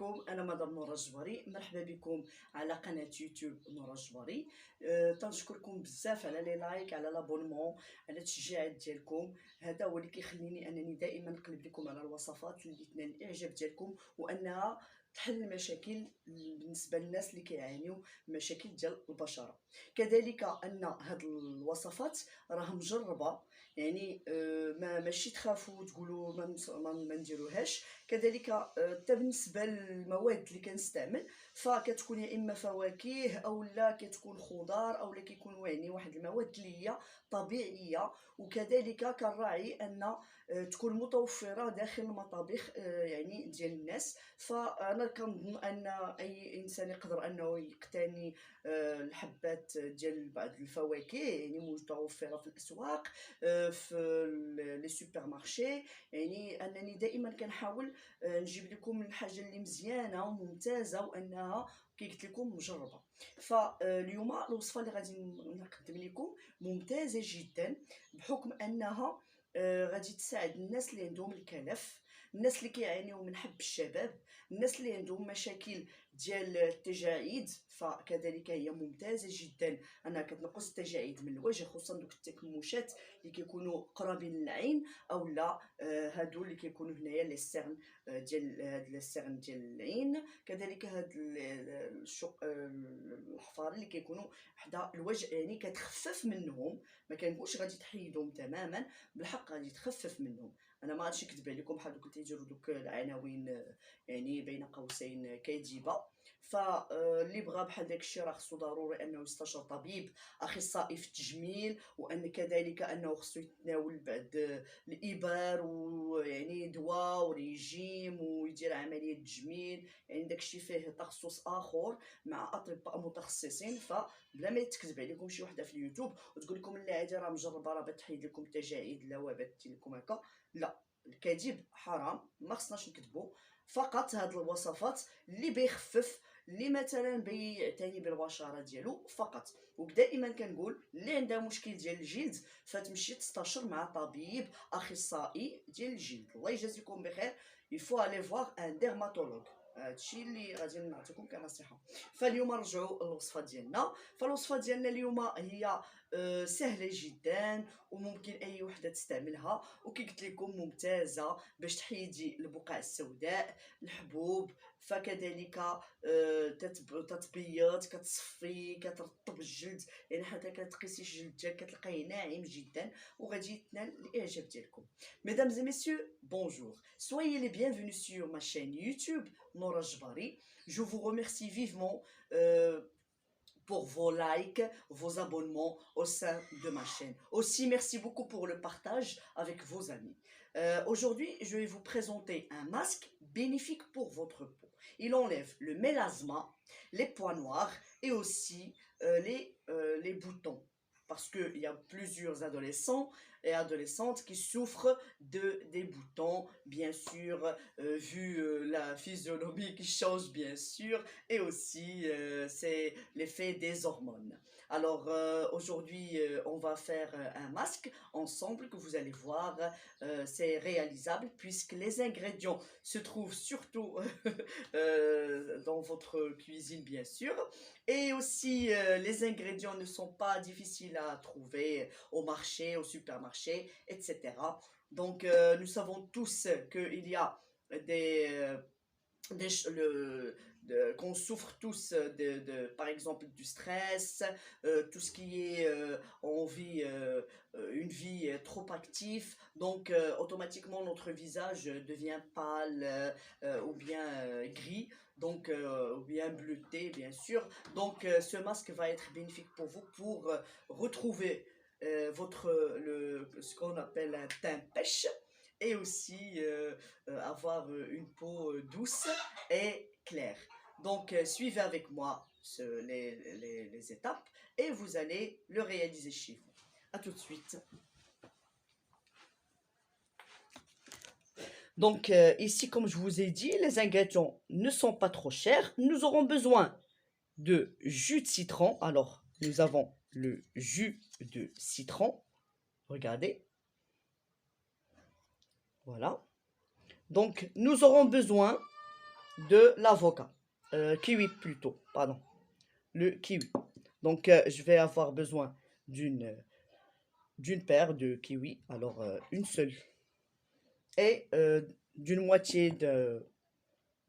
عليكم. انا مدام نورة الجبري، مرحبا بكم على قناه يوتيوب نورة الجبري. تنشكركم بزاف على لي لايك، على لابونمون، على التشجيعات ديالكم. هذا هو اللي كيخليني انني دائما نقلب لكم على الوصفات اللي تنال الاعجاب ديالكم، وانها تحل المشاكل بالنسبه للناس اللي كيعانيو مشاكل ديال البشره. كذلك ان هاد الوصفات راه مجربه، يعني ماشي تخافوا تقولوا ما نديروهاش. كذلك حتى بالنسبه للمواد اللي كنستعمل فكتكون يا اما فواكه او لا كتكون خضار او لا كيكون يعني واحد المواد اللي هي طبيعيه. وكذلك كنراعي ان تكون متوفره داخل المطابخ يعني ديال الناس. فانا كنظن ان اي انسان يقدر انه يقتني الحبات ديال بعض الفواكه يعني متوفره في الاسواق، في لي سوبر مارشي. يعني انني دائما كنحاول نجيب لكم الحاجه اللي مزيانه وممتازه وانها كي قلت لكم مجربه. فاليوم الوصفه اللي غادي نقدم لكم ممتازه جدا، بحكم انها غادي تساعد الناس اللي عندهم الكلف، الناس اللي كيعانيو من حب الشباب، الناس اللي عندهم مشاكل ديال التجاعيد. فكذلك هي ممتازه جدا انها كتنقص التجاعيد من الوجه، خصوصا دوك التكمشات اللي كيكونوا قرابين للعين او لا هادو اللي كيكونوا هنايا لي سيرن ديال هاد لي سيرن ديال العين. كذلك هاد الشق الحفار اللي كيكونوا حدا الوجه، يعني كتخفف منهم. ما كنقولش غادي تحيدهم تماما، بالحق غادي تخفف منهم. انا ما غاديش نكذب عليكم بحال دوك اللي تيديروا دوك العناوين يعني بين قوسين كاذبه. فاللي بغى بحال داكشي راه خصو ضروري انه يستشير طبيب اخصائي في التجميل، وان كذلك انه خصو يتناول بعض الابر ويعني دواء وريجيم ويدير عمليه تجميل. يعني داكشي فيه تخصص اخر مع اطباء متخصصين. فبلا ما يتكذب عليكم شي وحده في اليوتيوب وتقول لكم لا هذه راه مجربه راه بتحيد لكم التجاعيد لا وبات لكم هكا، لا، الكذب حرام، ما خصناش نكذبوا. فقط هاد الوصفات اللي بيخفف، اللي مثلا بيعتني بالبشره ديالو فقط. ودائما كنقول اللي عندها مشكل ديال الجلد فتمشي تستشر مع طبيب اخصائي ديال الجلد. الله يجازيكم بخير، يفو الي فوار ان ديرماتولوج. هادشي اللي غادي نعطيكم كنصيحه. فاليوم نرجعوا للوصفه ديالنا. فالوصفه ديالنا اليوم هي سهله جدا وممكن اي وحده تستعملها، وكي قلت لكم ممتازه باش تحيدي البقع السوداء، الحبوب. فكذلك تتبيض، كتصفي، كترطب الجلد، يعني حتى كتقيسي الجلد ديالك كتلقايه ناعم جدا وغادي تنال الاعجاب ديالكم. Mesdames et messieurs, bonjour. Soyez les bienvenus sur ma chaîne YouTube Nora Jbari. Je vous remercie vivement pour vos likes, vos abonnements au sein de ma chaîne. Aussi, merci beaucoup pour le partage avec vos amis. Aujourd'hui, je vais vous présenter un masque bénéfique pour votre peau. Il enlève le mélasma, les points noirs et aussi les boutons. Parce qu'il y a plusieurs adolescents et adolescentes qui souffrent des boutons, bien sûr, vu la physionomie qui change, bien sûr, et aussi c'est l'effet des hormones. Alors aujourd'hui, on va faire un masque ensemble que vous allez voir. C'est réalisable puisque les ingrédients se trouvent surtout dans votre cuisine, bien sûr. Et aussi, les ingrédients ne sont pas difficiles à trouver au marché, au supermarché, etc. Donc, nous savons tous qu'il y a des, qu'on souffre tous par exemple du stress, tout ce qui est on vit une vie trop active, donc automatiquement notre visage devient pâle ou bien gris, donc ou bien bleuté bien sûr. Donc ce masque va être bénéfique pour vous pour retrouver ce qu'on appelle un teint pêche, et aussi avoir une peau douce et claire. Donc suivez avec moi les étapes et vous allez le réaliser chez vous. A tout de suite. Donc ici, comme je vous ai dit, les ingrédients ne sont pas trop chers. Nous aurons besoin de jus de citron. Alors, nous avons le jus de citron. Regardez. Voilà. Donc, nous aurons besoin de l'avocat. Kiwi plutôt, pardon. Le kiwi. Donc, je vais avoir besoin d'une paire de kiwis. Alors, une seule. Et d'une moitié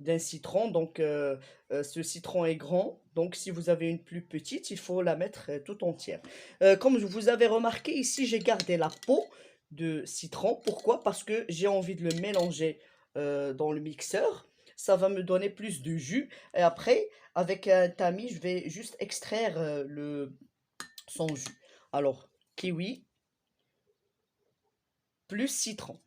d'un citron. Donc, ce citron est grand. Donc, si vous avez une plus petite, il faut la mettre tout entière. Comme vous avez remarqué, ici, j'ai gardé la peau de citron. Pourquoi? Parce que j'ai envie de le mélanger dans le mixeur. Ça va me donner plus de jus. Et après, avec un tamis, je vais juste extraire son jus. Alors, kiwi plus citron.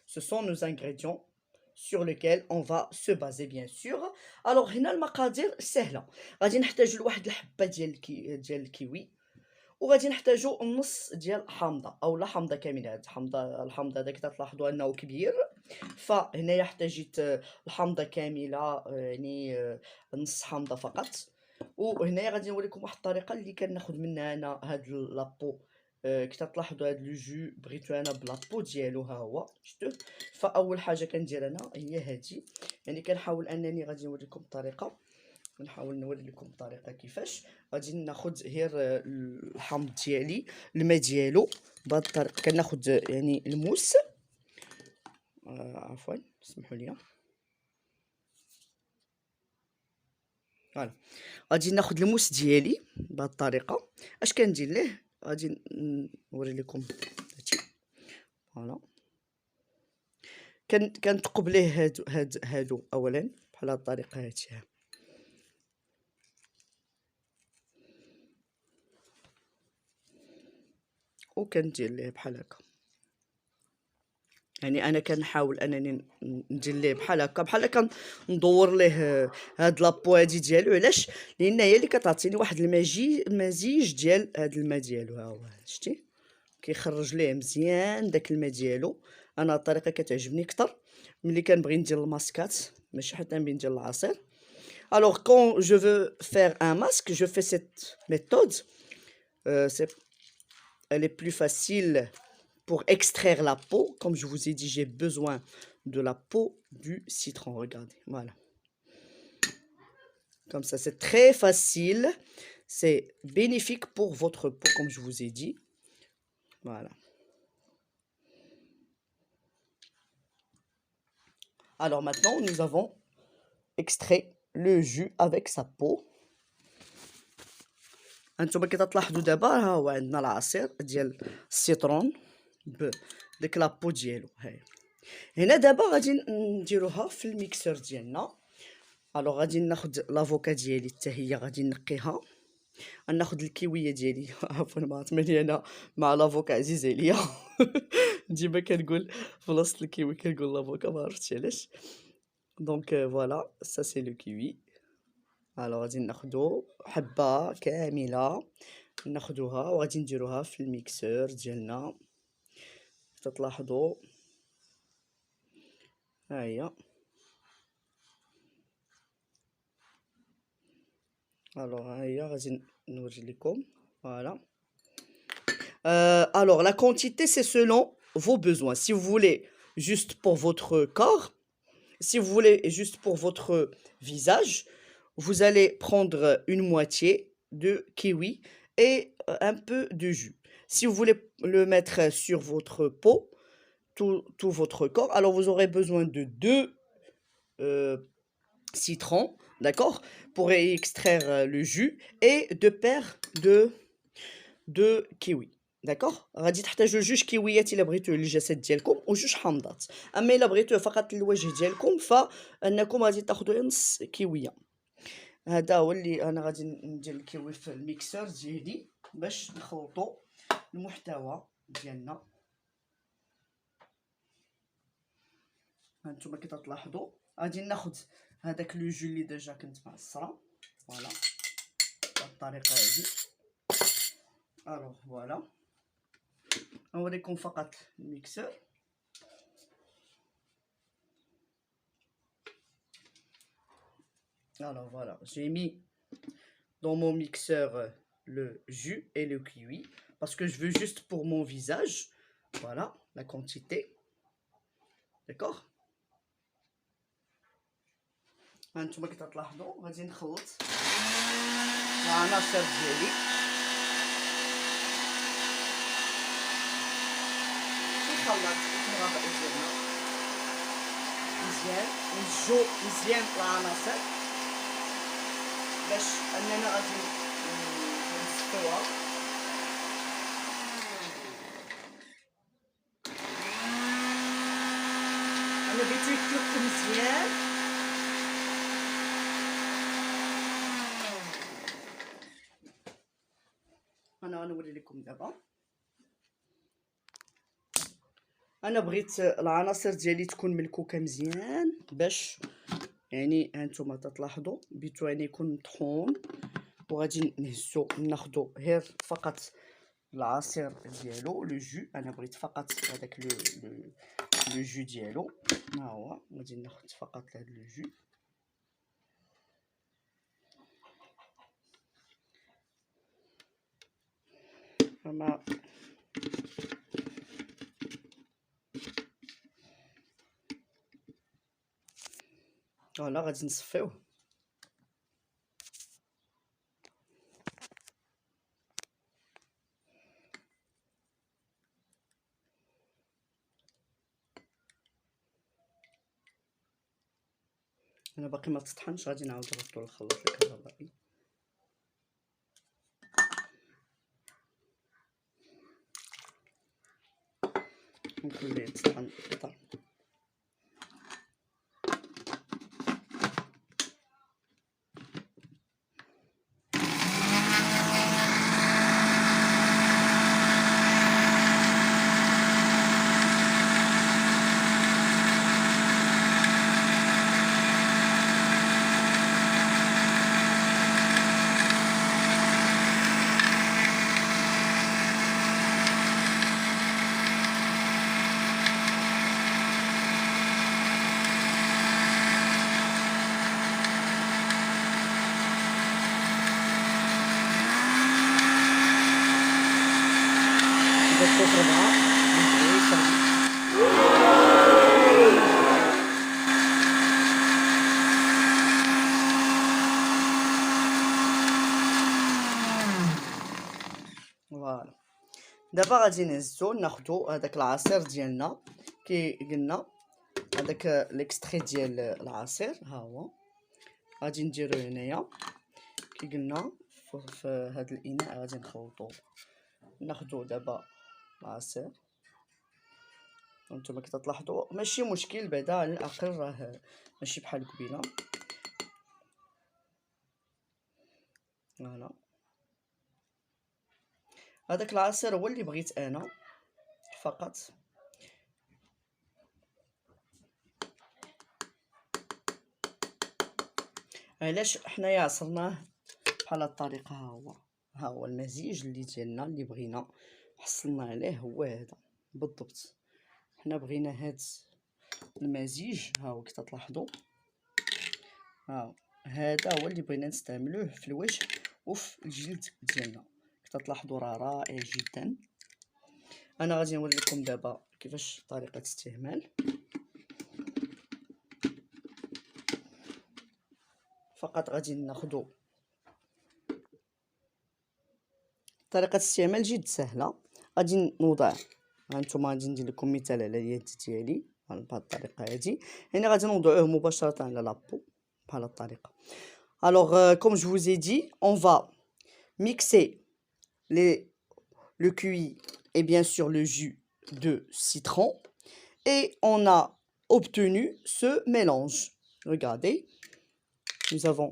Ce sont nos ingrédients sur lesquels on va se baser bien sûr. alors هنا المقادير سهله. غادي نحتاجو لواحد الحبه ديال الكيوي، وغادي نحتاجو نص ديال حامضه او لا حامضه كامله. هاد الحامضه هذا كي تلاحظوا انه كبير، فهنايا حتاجيت الحامضه كامله، يعني نص حامضه فقط. وهنايا غادي نوريكم واحد الطريقه اللي كناخذ منها انا هاد لابو. كي تلاحظوا هاد لو جو بغيتو انا بلابو ديالو، ها هو شفتوه. فاول حاجه كندير انا هي هادي، يعني كنحاول انني غادي نوريكم الطريقه، نحاول نوري لكم الطريقه كيفاش غادي ناخذ غير الحامض ديالي، الماء ديالو بهذه الطريقه. كناخذ يعني الموس، عفوا سمحوا لي. فوالا غادي ناخذ الموس ديالي بهذه الطريقه. اش كندير ليه؟ غادي نوري لكم هادشي. فوالا كنثقب ليه هادو اولا بحال هاد الطريقه هادشي، وكندير ليه بحال هكا. يعني انا كنحاول انني ندير ليه بحال هكا بحال هكا، ندور ليه هاد لابو هادي ديالو. علاش؟ لان هي اللي كتعطيني واحد المزيج ديال هاد الماء ديالو. ها هو شتي كيخرج ليه مزيان داك الماء ديالو. انا الطريقه كتعجبني اكثر ملي كنبغي ندير الماسكات، ماشي حتى نبغي ندير العصير. Alors quand je veux faire un masque, je fais cette méthode. Elle est plus facile pour extraire la peau. Comme je vous ai dit, j'ai besoin de la peau du citron. Regardez, voilà. Comme ça, c'est très facile. C'est bénéfique pour votre peau, comme je vous ai dit. Voilà. Alors maintenant, nous avons extrait le jus avec sa peau. هانتوما كتلاحظوا دابا ها هو عندنا العصير ديال السيترون بديك لابو ديالو. هاي هنا دابا غادي نديروها في الميكسور ديالنا. الوغ غادي ناخذ لافوكا ديالي حتى هي غادي نقيها. غناخذ الكيويه ديالي عفوا ما عرفت مالي انا مع لافوكا عزيز عليا. ديما كنقول في بلاصه الكيوي كنقول لافوكا، ما عرفتش علاش. دونك فوالا سا سي لو كيوي. الوغ غادي ناخذو حبه كامله، ناخذوها وغادي نديروها في الميكسور ديالنا. تلاحظوا ها هي. الوغ ها هي غادي نوري لكم. فوالا. Alors la quantité c'est selon vos besoins. Si vous voulez juste pour votre corps, si vous voulez juste pour votre visage, vous allez prendre une moitié de kiwi et un peu de jus. Si vous voulez le mettre sur votre peau, tout votre corps, alors vous aurez besoin de 2 citrons, d'accord, pour extraire le jus, et 2 paires de kiwi. داكوغ غادي تحتاجوا جوج كيويات الا بغيتوه للجسد ديالكم، وجوج حامضات. اما الا بغيتوه فقط للوجه ديالكم فانكم غادي تاخذوا نص كيويه. هذا هو اللي انا غادي ندير الكيوي في الميكسور ديالي باش نخلطوا المحتوى ديالنا. هانتوما كي تلاحظوا غادي ناخذ هذاك لو جو اللي ديجا كنت معصره. فوالا بهذه الطريقه هذه. الوغ فوالا نوريكم فقط الميكسور. Alors voilà, j'ai mis dans mon mixeur le jus et le kiwi parce que je veux juste pour mon visage. Voilà la quantité. D'accord? هانتوما كي تلاحظوا غادي نخلط العناصر ديالي في الخلاط الكهربائي ديالنا مزيان، ونزجو مزيان العناصر باش اننا غادي نصفيوها. انا بغيتو يكتب مزيان انا غنوري لكم دابا. انا بغيت العناصر ديالي تكون ملكوكه مزيان باش يعني هانتوما تلاحظوا بغيتو يعني يكون مطحون، وغادي نهزو ناخدو غير فقط العصير ديالو لو جو. انا بغيت فقط هذاك لو جو ديالو، ها هو غادي ناخد فقط هذا لو جو. اما فوالا غادي نصفيوه. انا باقي ما تطحنش، غادي نعاود نردو للخلاط الكهربائي. نخليه يتطحن قطع. فوالا دابا غادي نهزو ناخدو هذاك العصير ديالنا كي قلنا، هذاك ليكستري ديال العصير ها هو غادي نديرو هنايا كي قلنا في هذا الاناء. غادي نخلطو ناخدو دابا العصير. هانتوما كي تلاحظوا ماشي مشكل بعدا، على الاقل راه ماشي بحال قبيله. فوالا هذاك العصير هو اللي بغيت انا فقط. علاش حنايا عصرناه بحال هاد الطريقه؟ ها هو المزيج اللي ديالنا اللي بغينا حصلنا عليه هو هذا بالضبط. حنا بغينا هاد المزيج، ها هو كي تلاحظوا هذا هو اللي بغينا نستعملوه في الوجه وفي الجلد ديالنا. كي تلاحظوا راه رائع جدا. انا غادي نوري لكم دابا كيفاش طريقه استعمال. فقط غادي ناخذ طريقه استعمال جد سهله. غادي نوضع، هانتوما غادي ندير لكم مثال على اليد ديالي بهذه الطريقه هذه، يعني غادي نوضعوه مباشره على لابو بهذه الطريقه. Alors comme je vous ai dit, on va mixer le QI et bien sûr le jus de citron, et on a obtenu ce mélange. Regardez, nous avons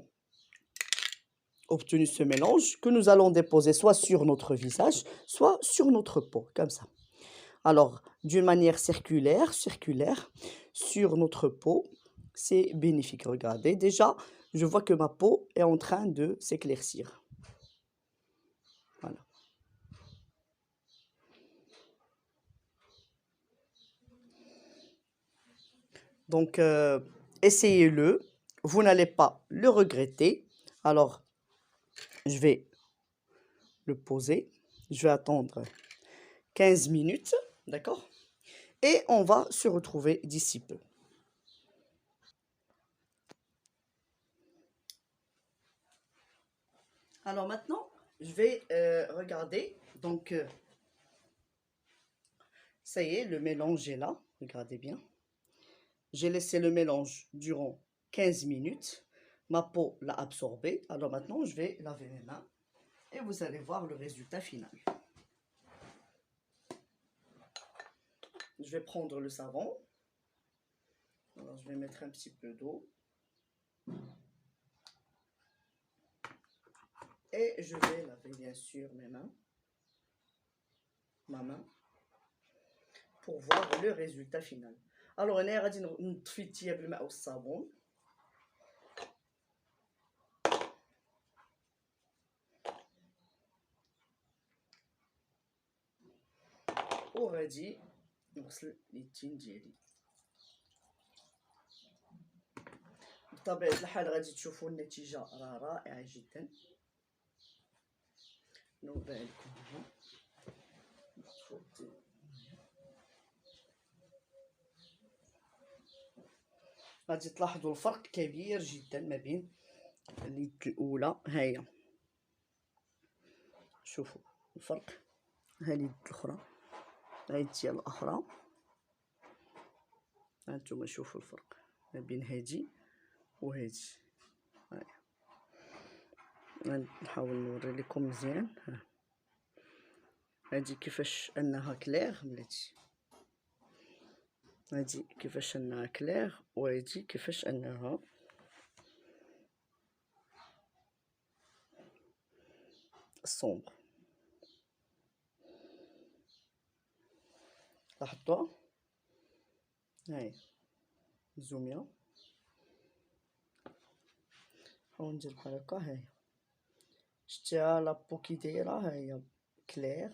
obtenu ce mélange que nous allons déposer soit sur notre visage, soit sur notre peau, comme ça. Alors, d'une manière circulaire, sur notre peau, c'est bénéfique. Regardez, déjà, je vois que ma peau est en train de s'éclaircir. Voilà. Donc, essayez-le. Vous n'allez pas le regretter. Alors, je vais le poser. Je vais attendre 15 minutes. D'accord? Et on va se retrouver d'ici peu. Alors maintenant, je vais regarder. Donc, ça y est, le mélange est là. Regardez bien. J'ai laissé le mélange durant 15 minutes. Ma peau l'a absorbé. Alors maintenant, je vais laver mes mains. Et vous allez voir le résultat final. Je vais prendre le savon. Alors, je vais mettre un petit peu d'eau. Et je vais laver bien sûr mes mains. Ma main. Pour voir le résultat final. Alors, on va نطفي الثياب بالماء والصابون. وغادي نغسل اليدين ديالي. بطبيعة الحال غادي تشوفوا النتيجة راه رائعة جدا. نوضع لكم هنا. غادي تلاحظوا الفرق كبير جدا ما بين اليد الاولى. هاهي شوفوا الفرق. ها اليد الاخرى، اليد ديال الاخرى. هانتوما شوفوا الفرق ما بين هادي وهادي. نحاول نوري لكم مزيان. هادي كيفاش انها كلير بلاتي، هادي كيفاش انها كلير، وهادي كيفاش انها صومبر. لاحظتوها؟ هاي زوميا، نحاول ندير بحال هكا. هاي شتيها لابو كي دايره، هاهي كلير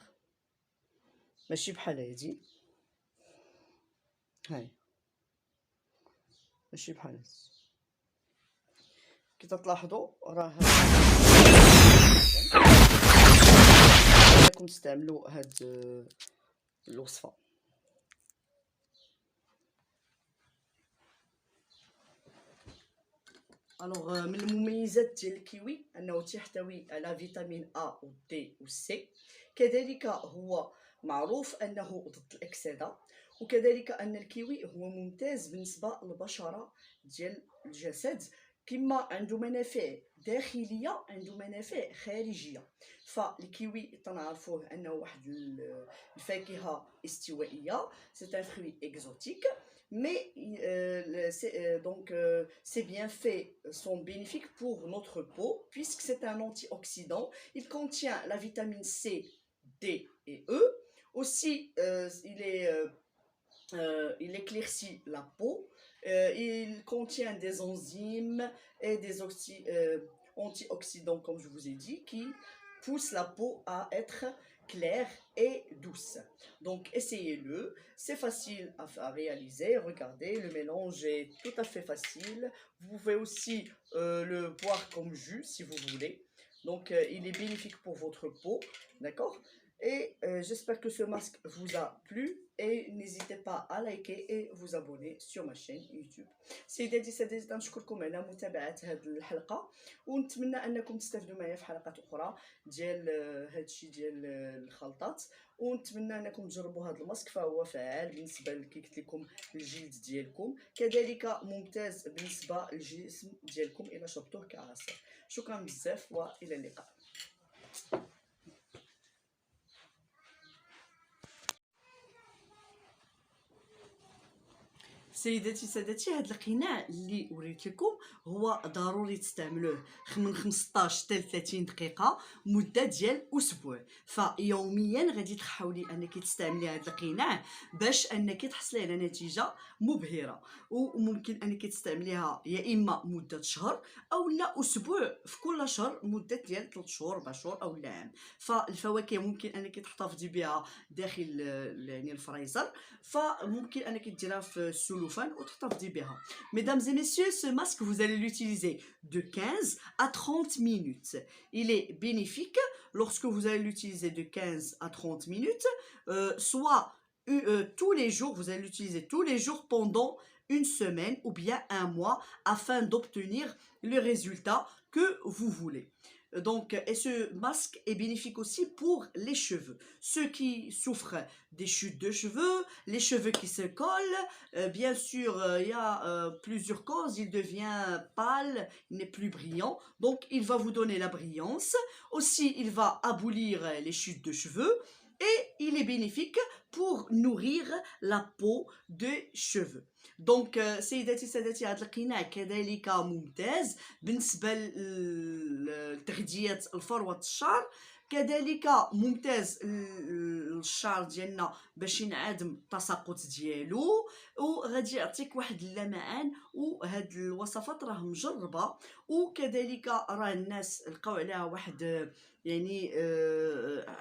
ماشي بحال هادي. هاي ماشي بحال هادي. كي تلاحظوا راه راكم تستعملوا هاد الوصفه. الوغ من المميزات ديال الكيوي انه تحتوي على فيتامين ا و دي و سي. كذلك هو معروف انه ضد الاكسده، وكذلك ان الكيوي هو ممتاز بالنسبه للبشره ديال الجسد. كما عنده منافع داخليه عنده منافع خارجيه. فالكيوي تنعرفوه انه واحد الفاكهه استوائيه، سي ان فروي اكزوتيك. Mais ces bienfaits sont bénéfiques pour notre peau puisque c'est un antioxydant. Il contient la vitamine C, D et E. Aussi, il éclaircit la peau. Il contient des enzymes et des antioxydants, comme je vous ai dit, qui poussent la peau à être claire et douce. Donc essayez-le, c'est facile à réaliser. Regardez, le mélange est tout à fait facile. Vous pouvez aussi le boire comme jus si vous voulez. Donc il est bénéfique pour votre peau, d'accord? Et j'espère que ce masque vous a plu, et n'hésitez pas à liker et vous abonner sur ma chaîne YouTube. سيداتي سادتي نشكركم على متابعة هذه الحلقة، ونتمنى انكم تستافدوا معايا في حلقات اخرى ديال هادشي ديال الخلطات. ونتمنى انكم تجربوا هذا الماسك، فهو فعال بالنسبه كي قلت لكم للجلد ديالكم، كذلك ممتاز بالنسبه للجسم ديالكم الى شربتوه كعصير. شكرا بزاف والى اللقاء. سيداتي سادتي، هذا القناع اللي وريت لكم هو ضروري تستعملوه من 15 حتى 30 دقيقه مده ديال اسبوع. فيوميا غادي تحاولي انك تستعملي هذا القناع باش انك تحصلي على نتيجه مبهره. وممكن انك تستعمليها يا اما مده شهر او لا اسبوع في كل شهر مده ديال 3 شهور 4 شهور او عام. فالفواكه ممكن انك تحتفظي بها داخل يعني الفريزر، فممكن انك ديرها في السلوفان وتحتفظي بها. Mesdames et messieurs, ce masque vous allez l'utiliser de 15 à 30 minutes. Il est bénéfique lorsque vous allez l'utiliser de 15 à 30 minutes, soit tous les jours, vous allez l'utiliser tous les jours pendant une semaine ou bien un mois afin d'obtenir le résultat que vous voulez. Donc, et ce masque est bénéfique aussi pour les cheveux. Ceux qui souffrent des chutes de cheveux, les cheveux qui se collent, bien sûr, il y a plusieurs causes. Il devient pâle, il n'est plus brillant. Donc, il va vous donner la brillance. Aussi, il va abolir les chutes de cheveux. Et il est bénéfique pour nourrir la peau des cheveux. دونك سيداتي سادتي هذا القناع كذلك ممتاز بالنسبه لتغذيه الفروه الشعر، كذلك ممتاز للشعر ديالنا باش ينعدم التساقط ديالو، وغادي يعطيك واحد اللمعان. وهاد الوصفات راه مجربه، وكذلك راه الناس لقاو عليها واحد يعني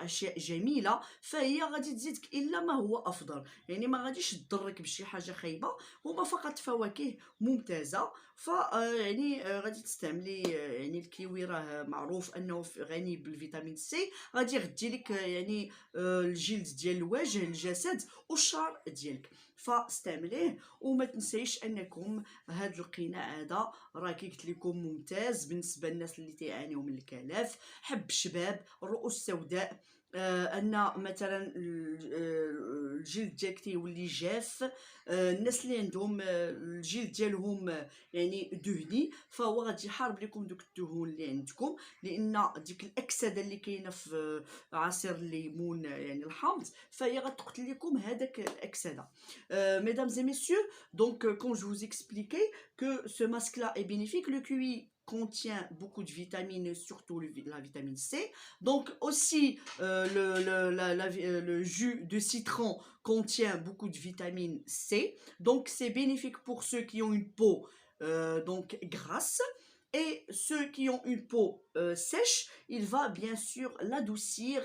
اشياء جميله، فهي غادي تزيدك الا ما هو افضل. يعني ما غاديش تضرك بشي حاجه خايبه، هما فقط فواكه ممتازه. ف يعني غادي تستعملي يعني الكيوي راه معروف انه غني بالفيتامين سي، غادي يغذي لك يعني الجلد ديال الوجه، الجسد والشعر ديالك. فاستعمليه وما تنسيش انكم هاد القناع هذا راه كي قلت لكم ممتاز بالنسبه للناس اللي تعانيوا من الكلف، حب شباب، الرؤوس السوداء، ان مثلا الجلد ديالك تيولي جاف، الناس اللي عندهم الجلد ديالهم يعني دهني، فهو غادي يحارب لكم دوك الدهون اللي عندكم، لان ديك الاكسده اللي كاينه في عصير الليمون يعني الحامض، فهي غتقتل لكم هذاك الاكسده. Mesdames et messieurs, donc comme je vous expliquais que ce masque là est bénéfique, le QI contient beaucoup de vitamines, surtout la vitamine C. Donc aussi le jus de citron contient beaucoup de vitamine C. Donc c'est bénéfique pour ceux qui ont une peau donc grasse. Et ceux qui ont une peau sèche, il va bien sûr l'adoucir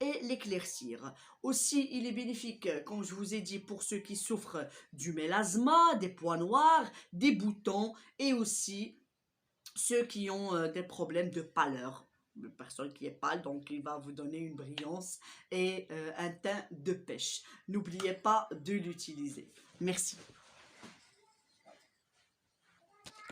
et l'éclaircir. Aussi, il est bénéfique, comme je vous ai dit, pour ceux qui souffrent du mélasma, des points noirs, des boutons, et aussi ceux qui ont des problèmes de pâleur. Une personne qui est pâle, donc il va vous donner une brillance et un teint de pêche. N'oubliez pas de l'utiliser. Merci.